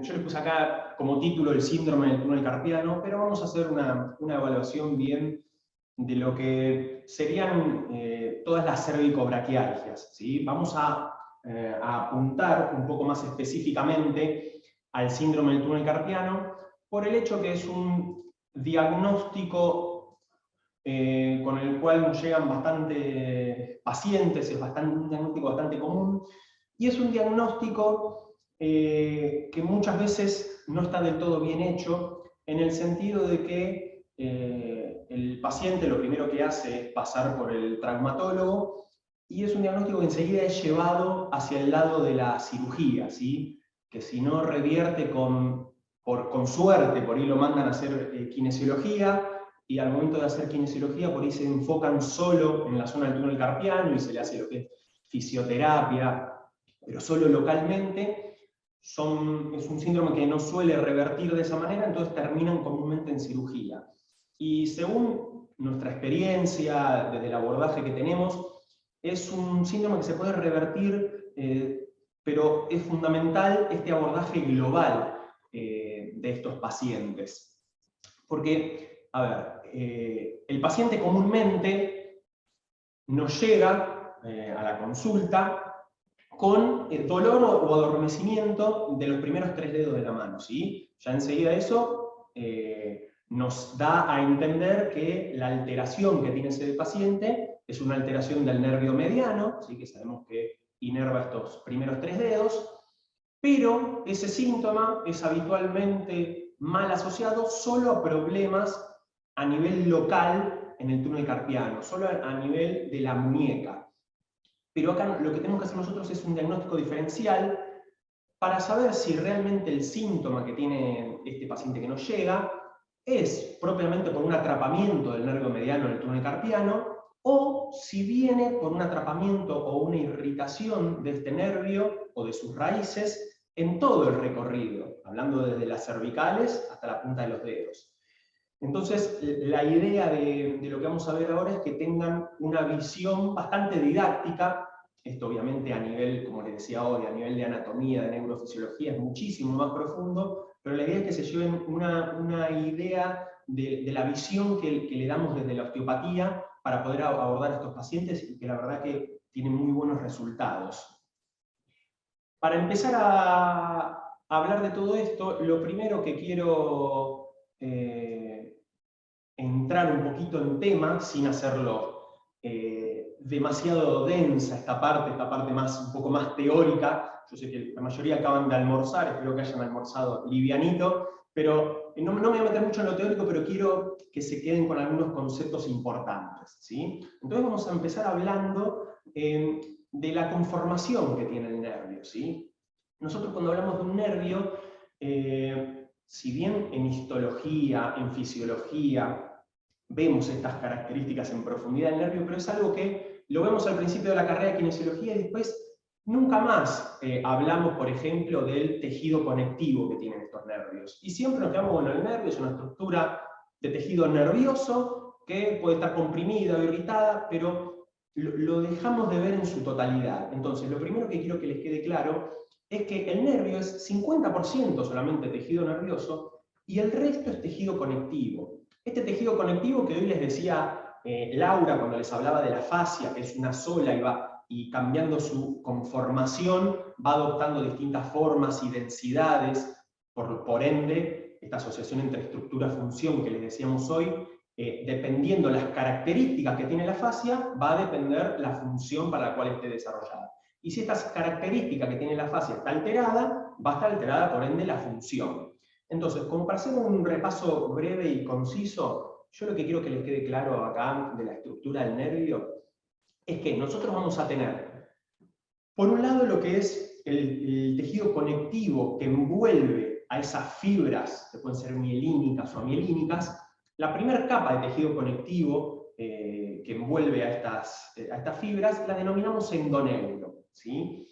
yo le puse acá como título el síndrome del túnel carpiano, pero vamos a hacer una evaluación bien de lo que serían todas las cervicobraquialgias, ¿sí? Vamos a apuntar un poco más específicamente al síndrome del túnel carpiano por el hecho que es un diagnóstico con el cual nos llegan bastantes pacientes, es un diagnóstico bastante común, y es un diagnóstico que muchas veces no está del todo bien hecho, en el sentido de que el paciente lo primero que hace es pasar por el traumatólogo, y es un diagnóstico que enseguida es llevado hacia el lado de la cirugía, ¿sí? Que si no revierte con suerte, por ahí lo mandan a hacer kinesiología, y al momento de hacer kinesiología, por ahí se enfocan solo en la zona del túnel carpiano y se le hace lo que es fisioterapia, pero solo localmente. Es un síndrome que no suele revertir de esa manera, entonces terminan comúnmente en cirugía. Y según nuestra experiencia, desde el abordaje que tenemos, es un síndrome que se puede revertir, pero es fundamental este abordaje global de estos pacientes. Porque, a ver, el paciente comúnmente nos llega a la consulta con dolor o adormecimiento de los primeros 3 dedos de la mano, ¿sí? Ya enseguida eso nos da a entender que la alteración que tiene ese paciente es una alteración del nervio mediano, ¿sí? Que sabemos que inerva estos primeros 3 dedos, pero ese síntoma es habitualmente mal asociado solo a problemas a nivel local en el túnel carpiano, solo a nivel de la muñeca. Pero acá lo que tenemos que hacer nosotros es un diagnóstico diferencial para saber si realmente el síntoma que tiene este paciente que nos llega es propiamente por un atrapamiento del nervio mediano en el túnel carpiano, o si viene por un atrapamiento o una irritación de este nervio o de sus raíces en todo el recorrido, hablando desde las cervicales hasta la punta de los dedos. Entonces, la idea de lo que vamos a ver ahora es que tengan una visión bastante didáctica. Esto obviamente a nivel, como les decía hoy, a nivel de anatomía, de neurofisiología, es muchísimo más profundo, pero la idea es que se lleven una idea de la visión que le damos desde la osteopatía para poder abordar a estos pacientes, y que la verdad que tienen muy buenos resultados. Para empezar a hablar de todo esto, lo primero que quiero entrar un poquito en tema, sin hacerlo demasiado densa esta parte más, un poco más teórica. Yo sé que la mayoría acaban de almorzar, espero que hayan almorzado livianito, pero no me voy a meter mucho en lo teórico, pero quiero que se queden con algunos conceptos importantes, ¿sí? Entonces vamos a empezar hablando de la conformación que tiene el nervio, ¿sí? Nosotros cuando hablamos de un nervio, si bien en histología, en fisiología, vemos estas características en profundidad del nervio, pero es algo que lo vemos al principio de la carrera de kinesiología y después nunca más hablamos, por ejemplo, del tejido conectivo que tienen estos nervios. Y siempre nos quedamos, bueno, el nervio es una estructura de tejido nervioso que puede estar comprimida o irritada, pero lo dejamos de ver en su totalidad. Entonces, lo primero que quiero que les quede claro es que el nervio es 50% solamente tejido nervioso y el resto es tejido conectivo. Este tejido conectivo que hoy les decía Laura cuando les hablaba de la fascia, que es una sola y cambiando su conformación va adoptando distintas formas y densidades, por ende, esta asociación entre estructura-función que les decíamos hoy, dependiendo las características que tiene la fascia, va a depender la función para la cual esté desarrollada. Y si esta característica que tiene la fascia está alterada, va a estar alterada por ende la función. Entonces, como para hacer un repaso breve y conciso, yo lo que quiero que les quede claro acá de la estructura del nervio es que nosotros vamos a tener, por un lado, lo que es el tejido conectivo que envuelve a esas fibras, que pueden ser mielínicas o amielínicas. La primera capa de tejido conectivo que envuelve a estas fibras la denominamos endoneuro, ¿sí?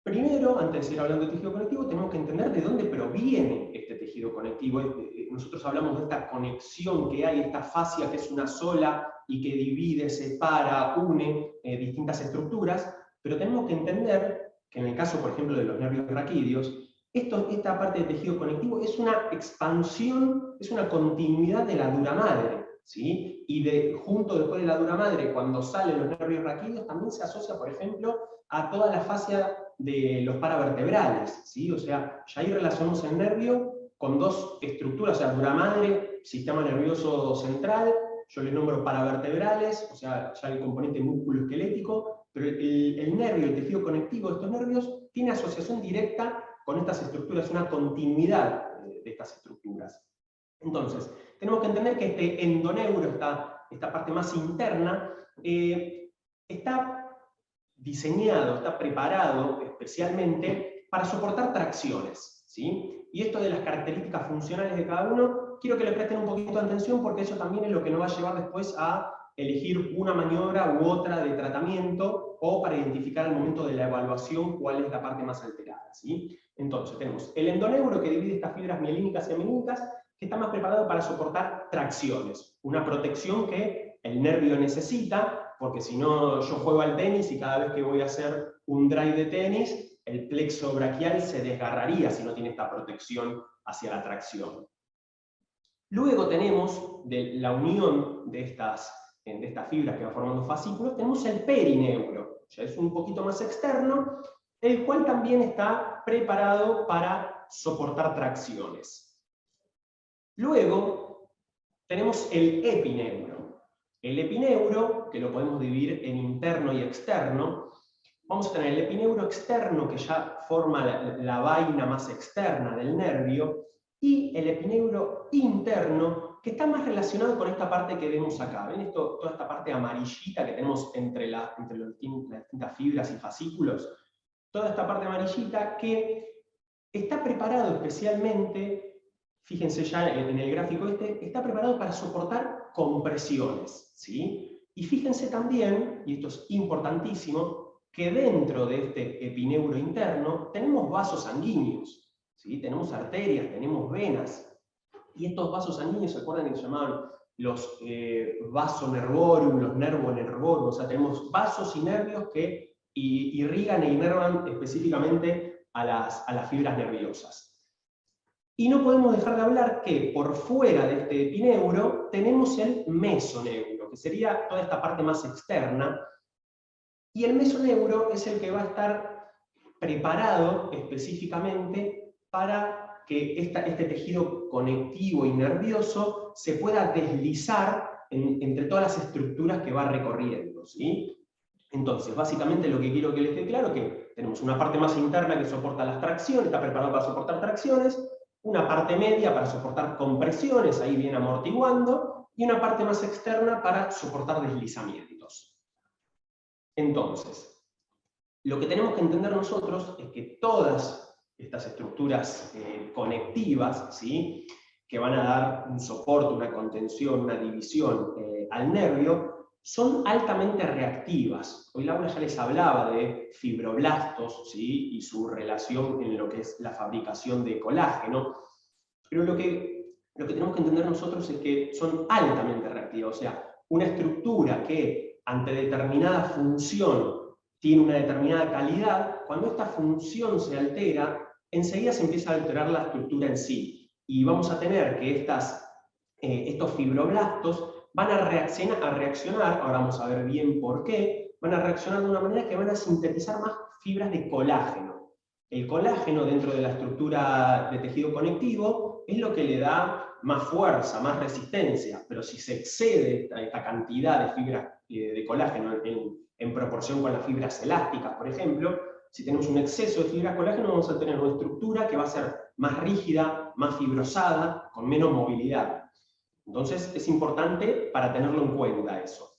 Primero, antes de seguir hablando de tejido conectivo, tenemos que entender de dónde proviene este tejido conectivo. Nosotros hablamos de esta conexión que hay, esta fascia que es una sola y que divide, separa, une distintas estructuras, pero tenemos que entender que en el caso, por ejemplo, de los nervios raquídeos, esta parte del tejido conectivo es una expansión, es una continuidad de la dura madre, ¿sí? Y junto después de la dura madre, cuando salen los nervios raquídeos, también se asocia, por ejemplo, a toda la fascia de los paravertebrales, ¿sí? O sea, ya ahí relacionamos el nervio con dos estructuras, o sea, dura madre, sistema nervioso central, yo le nombro paravertebrales, o sea, ya el componente músculo esquelético, pero el nervio, el tejido conectivo de estos nervios, tiene asociación directa con estas estructuras, una continuidad de estas estructuras. Entonces, tenemos que entender que este endoneuro, esta parte más interna, está diseñado, está preparado especialmente para soportar tracciones, ¿sí? Y esto de las características funcionales de cada uno, quiero que le presten un poquito de atención porque eso también es lo que nos va a llevar después a elegir una maniobra u otra de tratamiento o para identificar al momento de la evaluación cuál es la parte más alterada, ¿sí? Entonces tenemos el endoneuro que divide estas fibras mielínicas y aminínicas que está más preparado para soportar tracciones, una protección que el nervio necesita, porque si no yo juego al tenis y cada vez que voy a hacer un drive de tenis, el plexo braquial se desgarraría si no tiene esta protección hacia la tracción. Luego tenemos, de la unión de estas fibras que van formando fascículos, tenemos el perineuro, ya es un poquito más externo, el cual también está preparado para soportar tracciones. Luego tenemos el epineuro. El epineuro, que lo podemos dividir en interno y externo, vamos a tener el epineuro externo, que ya forma la vaina más externa del nervio, y el epineuro interno, que está más relacionado con esta parte que vemos acá. ¿Ven toda esta parte amarillita que tenemos entre las distintas fibras y fascículos? Toda esta parte amarillita que está preparado especialmente, fíjense ya en el gráfico está preparado para soportar compresiones, ¿sí? Y fíjense también, y esto es importantísimo, que dentro de este epineuro interno tenemos vasos sanguíneos, ¿sí? Tenemos arterias, tenemos venas, y estos vasos sanguíneos, ¿se acuerdan que se llamaban los vasonervorum, los nervonervorum? O sea, tenemos vasos y nervios que irrigan e inervan específicamente a las fibras nerviosas. Y no podemos dejar de hablar que por fuera de este epineuro tenemos el mesoneuro, que sería toda esta parte más externa, y el mesoneuro es el que va a estar preparado específicamente para que este tejido conectivo y nervioso se pueda deslizar entre todas las estructuras que va recorriendo, ¿sí? Entonces, básicamente lo que quiero que les quede claro es que tenemos una parte más interna que soporta las tracciones, está preparado para soportar tracciones, una parte media para soportar compresiones, ahí viene amortiguando, y una parte más externa para soportar deslizamientos. Entonces, lo que tenemos que entender nosotros es que todas estas estructuras conectivas, ¿sí?, que van a dar un soporte, una contención, una división al nervio, son altamente reactivas. Hoy Laura ya les hablaba de fibroblastos, ¿sí?, y su relación en lo que es la fabricación de colágeno, pero lo que tenemos que entender nosotros es que son altamente reactivas. O sea, una estructura que ante determinada función tiene una determinada calidad, cuando esta función se altera, enseguida se empieza a alterar la estructura en sí. Y vamos a tener que estos fibroblastos van a reaccionar, ahora vamos a ver bien por qué, van a reaccionar de una manera que van a sintetizar más fibras de colágeno. El colágeno dentro de la estructura de tejido conectivo es lo que le da más fuerza, más resistencia, pero si se excede esta cantidad de fibras de colágeno en proporción con las fibras elásticas, por ejemplo, si tenemos un exceso de fibras colágeno vamos a tener una estructura que va a ser más rígida, más fibrosada, con menos movilidad. Entonces es importante para tenerlo en cuenta eso.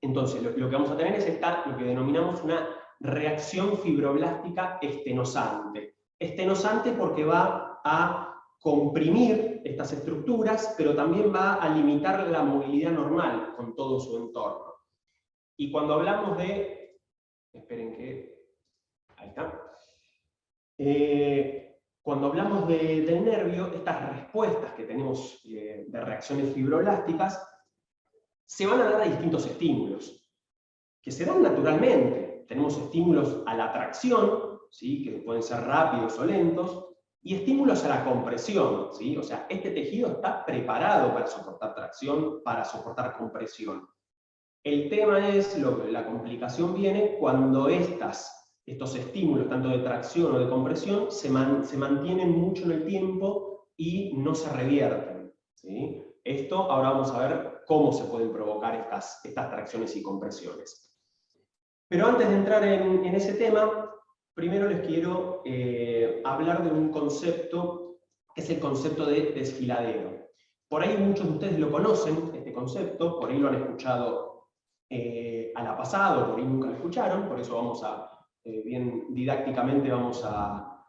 Entonces lo que vamos a tener es lo que denominamos una reacción fibroblástica estenosante. Estenosante porque va a comprimir estas estructuras, pero también va a limitar la movilidad normal con todo su entorno. Y cuando hablamos de... Esperen que... Ahí está. Cuando hablamos del nervio, estas respuestas que tenemos de reacciones fibroblásticas se van a dar a distintos estímulos, que se dan naturalmente. Tenemos estímulos a la tracción, ¿sí? Que pueden ser rápidos o lentos, y estímulos a la compresión, ¿sí? O sea, este tejido está preparado para soportar tracción, para soportar compresión. El tema es, la complicación viene cuando estos estímulos, tanto de tracción o de compresión, se mantienen mucho en el tiempo y no se revierten, ¿sí? Esto ahora vamos a ver cómo se pueden provocar estas tracciones y compresiones. Pero antes de entrar en ese tema, primero les quiero hablar de un concepto que es el concepto de desfiladero. Por ahí muchos de ustedes lo conocen, este concepto, por ahí lo han escuchado a la pasada, por ahí nunca lo escucharon, por eso vamos bien didácticamente vamos a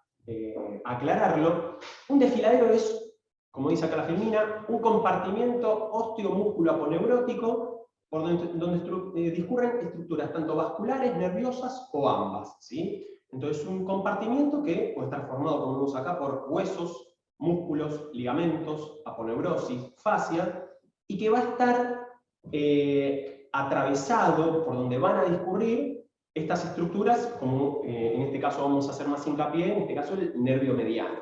aclararlo. Un desfiladero es, como dice acá la filmina, un compartimiento osteomúsculo aponeurótico por donde discurren estructuras tanto vasculares, nerviosas o ambas, ¿sí? Entonces, un compartimiento que puede estar formado, como vemos acá, por huesos, músculos, ligamentos, aponeurosis, fascia, y que va a estar atravesado por donde van a discurrir estas estructuras, como en este caso vamos a hacer más hincapié, en este caso el nervio mediano.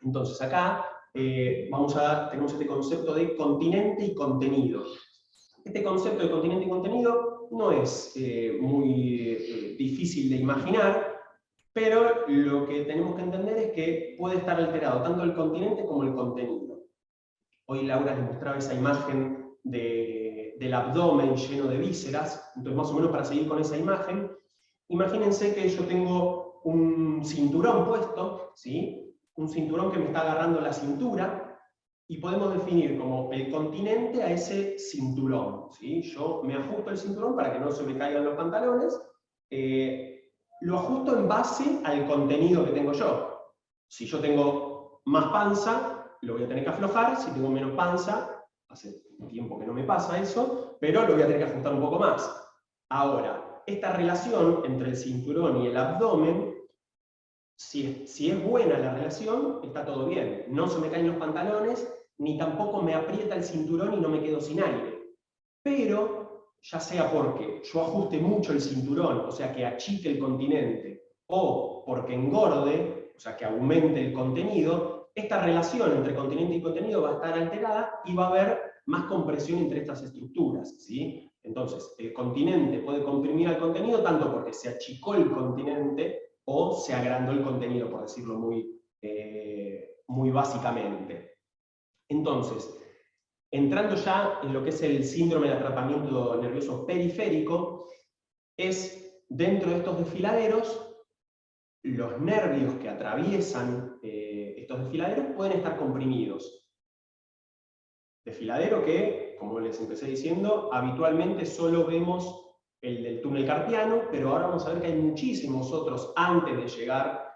Entonces, acá tenemos este concepto de continente y contenido. Este concepto de continente y contenido no es muy difícil de imaginar, pero lo que tenemos que entender es que puede estar alterado tanto el continente como el contenido. Hoy Laura les mostraba esa imagen del abdomen lleno de vísceras, entonces más o menos para seguir con esa imagen, imagínense que yo tengo un cinturón puesto, ¿sí? Un cinturón que me está agarrando la cintura, y podemos definir como el continente a ese cinturón, ¿sí? Yo me ajusto el cinturón para que no se me caigan los pantalones, lo ajusto en base al contenido que tengo yo. Si yo tengo más panza, lo voy a tener que aflojar. Si tengo menos panza, hace tiempo que no me pasa eso, pero lo voy a tener que ajustar un poco más. Ahora, esta relación entre el cinturón y el abdomen, si es buena la relación, está todo bien. No se me caen los pantalones, ni tampoco me aprieta el cinturón y no me quedo sin aire. Pero, ya sea porque yo ajuste mucho el cinturón, o sea que achique el continente, o porque engorde, o sea que aumente el contenido, esta relación entre continente y contenido va a estar alterada y va a haber más compresión entre estas estructuras, ¿sí? Entonces, el continente puede comprimir al contenido tanto porque se achicó el continente o se agrandó el contenido, por decirlo muy básicamente. Entonces, entrando ya en lo que es el síndrome de atrapamiento nervioso periférico, es dentro de estos desfiladeros, los nervios que atraviesan estos desfiladeros pueden estar comprimidos. Desfiladero que, como les empecé diciendo, habitualmente solo vemos el del túnel carpiano, pero ahora vamos a ver que hay muchísimos otros antes de llegar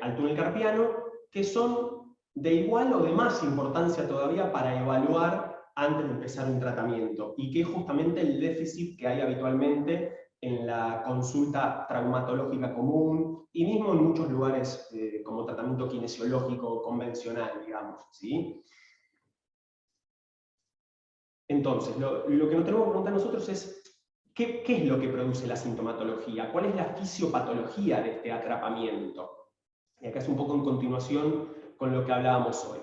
al túnel carpiano, que son de igual o de más importancia todavía para evaluar antes de empezar un tratamiento, y que es justamente el déficit que hay habitualmente en la consulta traumatológica común, y mismo en muchos lugares como tratamiento kinesiológico convencional, digamos, ¿sí? Entonces, lo que nos tenemos que preguntar nosotros es, ¿qué es lo que produce la sintomatología? ¿Cuál es la fisiopatología de este atrapamiento? Y acá es un poco en continuación con lo que hablábamos hoy.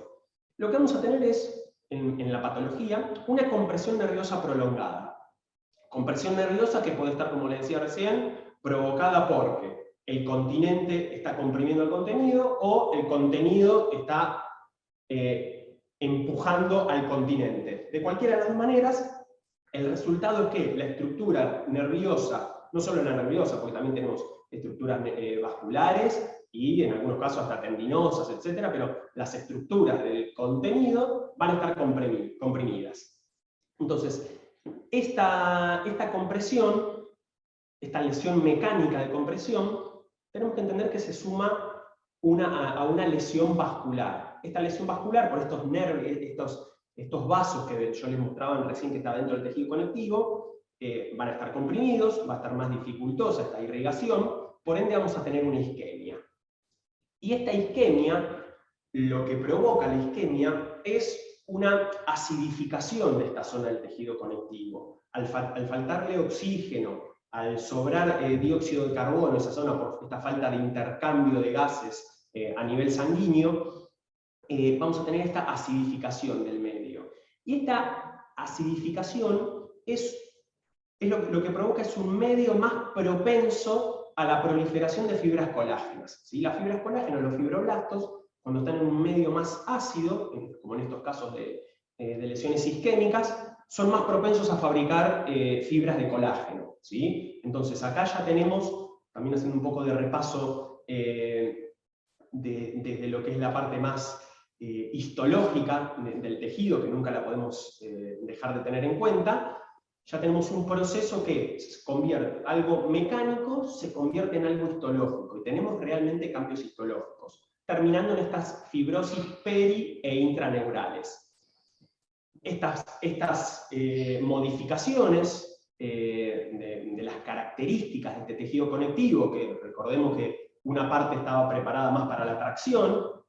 Lo que vamos a tener es, en la patología, una compresión nerviosa prolongada. Compresión nerviosa que puede estar, como les decía recién, provocada porque el continente está comprimiendo el contenido o el contenido está empujando al continente. De cualquiera de las dos maneras, el resultado es que la estructura nerviosa, no solo la nerviosa, porque también tenemos estructuras vasculares y en algunos casos hasta tendinosas, etc., pero las estructuras del contenido van a estar comprimidas. Entonces, esta compresión, esta lesión mecánica de compresión, tenemos que entender que se suma a una lesión vascular. Esta lesión vascular, por estos nervios, estos vasos que yo les mostraba recién que está dentro del tejido conectivo, van a estar comprimidos, va a estar más dificultosa esta irrigación, por ende vamos a tener una isquemia. Y esta isquemia, lo que provoca la isquemia es una acidificación de esta zona del tejido conectivo. Al faltarle oxígeno al sobrar dióxido de carbono, esa zona, por esta falta de intercambio de gases a nivel sanguíneo, vamos a tener esta acidificación del medio. Y esta acidificación lo que provoca es un medio más propenso a la proliferación de fibras colágenas. ¿Sí? Las fibras colágenas, los fibroblastos, cuando están en un medio más ácido, como en estos casos de lesiones isquémicas, son más propensos a fabricar fibras de colágeno. ¿Sí? Entonces acá ya tenemos, también haciendo un poco de repaso desde lo que es la parte más histológica del tejido, que nunca la podemos dejar de tener en cuenta, ya tenemos un proceso que se convierte, algo mecánico se convierte en algo histológico, y tenemos realmente cambios histológicos, terminando en estas fibrosis peri e intraneurales. Estas modificaciones de las características de este tejido conectivo, que recordemos que una parte estaba preparada más para la tracción,